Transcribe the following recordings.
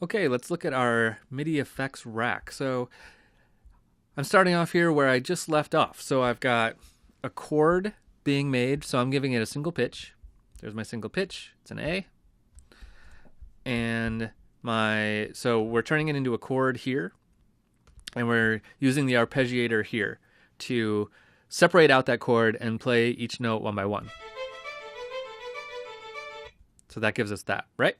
Okay, let's look at our MIDI effects rack. So I'm starting off here where I just left off. So I've got a chord being made, so I'm giving it a single pitch. There's my single pitch, it's an A. And so we're turning it into a chord here, and we're using the arpeggiator here to separate out that chord and play each note one by one. So that gives us that, right?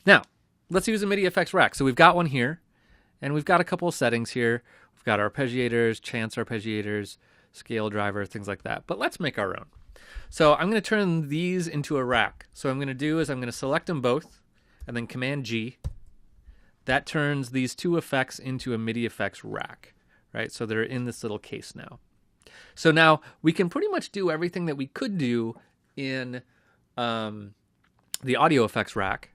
Now, let's use a MIDI effects rack. So we've got one here, and we've got a couple of settings here. We've got arpeggiators, chance arpeggiators, scale driver, things like that. But let's make our own. So I'm going to turn these into a rack. So what I'm going to do is I'm going to select them both, and then Command G. That turns these two effects into a MIDI effects rack, right? So they're in this little case now. So now we can pretty much do everything that we could do in the audio effects rack,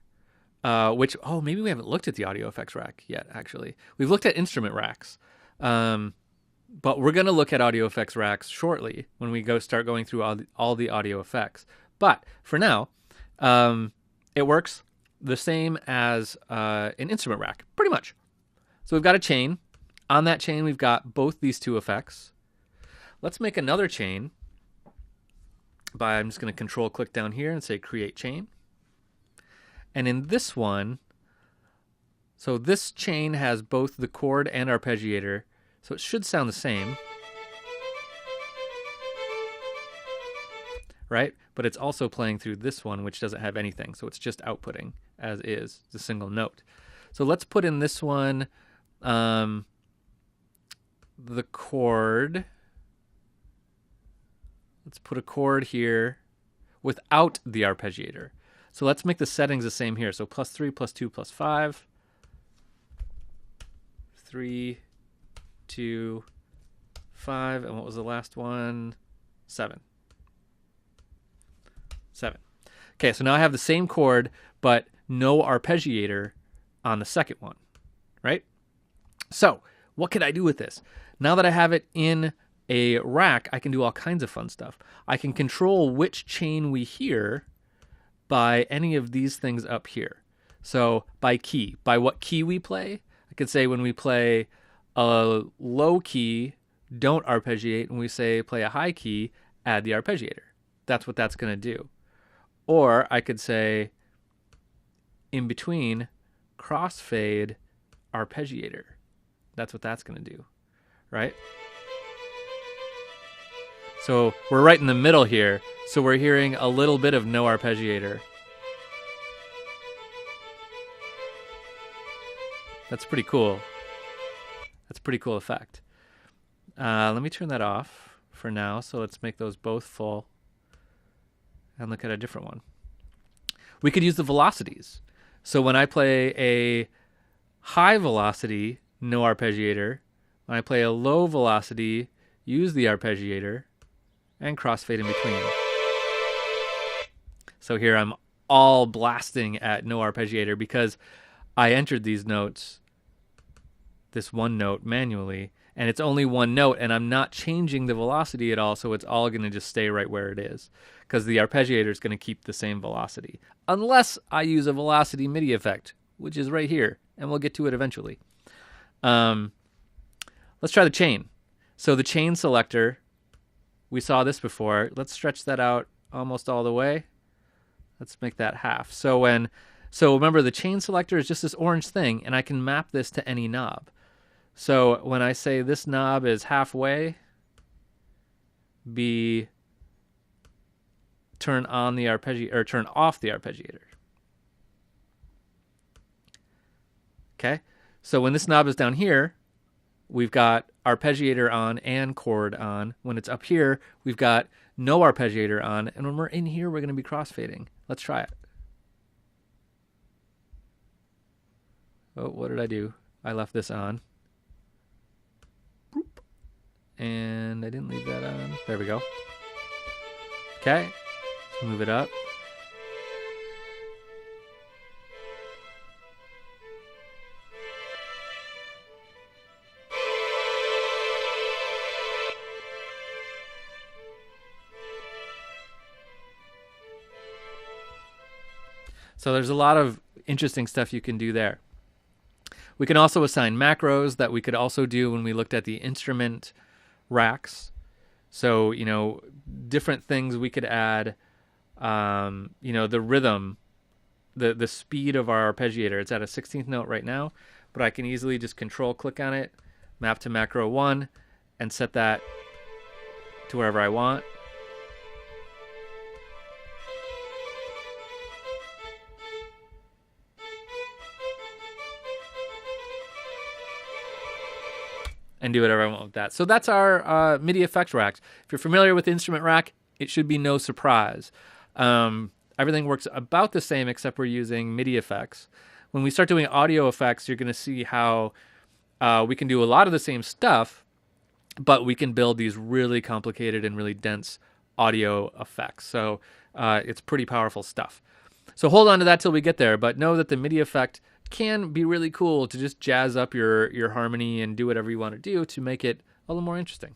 maybe we haven't looked at the audio effects rack yet, actually. We've looked at instrument racks, but we're going to look at audio effects racks shortly when we start going through all the audio effects. But for now, it works the same as an instrument rack, pretty much. So we've got a chain. On that chain, we've got both these two effects. Let's make another chain I'm just going to control click down here and say create chain. And in this one, so this chain has both the chord and arpeggiator, so it should sound the same, right? But it's also playing through this one, which doesn't have anything, so it's just outputting as is, the single note. So let's put in this one the chord. Let's put a chord here without the arpeggiator. So let's make the settings the same here. So +3, +2, +5. 3, 2, 5. And what was the last one? 7. 7. Okay, so now I have the same chord, but no arpeggiator on the second one, right? So what can I do with this? Now that I have it in a rack, I can do all kinds of fun stuff. I can control which chain we hear by any of these things up here. So by key, by what key we play. I could say when we play a low key, don't arpeggiate. When we say play a high key, add the arpeggiator. That's what that's going to do. Or I could say in between, crossfade, arpeggiator. That's what that's going to do, right? So we're right in the middle here. So we're hearing a little bit of no arpeggiator. That's pretty cool. That's a pretty cool effect. Let me turn that off for now. So let's make those both full and look at a different one. We could use the velocities. So when I play a high velocity, no arpeggiator. When I play a low velocity, use the arpeggiator and crossfade in between. So here I'm all blasting at no arpeggiator because I entered these notes, this one note manually, and it's only one note, and I'm not changing the velocity at all, so it's all going to just stay right where it is because the arpeggiator is going to keep the same velocity, unless I use a velocity MIDI effect, which is right here, and we'll get to it eventually. Let's try the chain. So the chain selector, we saw this before. Let's stretch that out almost all the way. Let's make that half. So remember, the chain selector is just this orange thing, and I can map this to any knob. So when I say this knob is halfway, turn on the arpeggiator or turn off the arpeggiator. Okay? So when this knob is down here, we've got arpeggiator on and chord on. When it's up here, we've got no arpeggiator on. And when we're in here, we're going to be crossfading. Let's try it. Oh, what did I do? I left this on. Boop. And I didn't leave that on. There we go. Okay. Let's move it up. So there's a lot of interesting stuff you can do there. We can also assign macros that we could also do when we looked at the instrument racks. So, different things we could add, the rhythm, the speed of our arpeggiator. It's at a 16th note right now, but I can easily just control click on it, map to macro 1, and set that to wherever I want. And do whatever I want with that. So that's our MIDI effects racks. If you're familiar with the instrument rack, it should be no surprise. Everything works about the same except we're using MIDI effects. When we start doing audio effects, you're going to see how we can do a lot of the same stuff, but we can build these really complicated and really dense audio effects. So it's pretty powerful stuff. So hold on to that till we get there, but know that the MIDI effect can be really cool to just jazz up your harmony and do whatever you want to do to make it a little more interesting.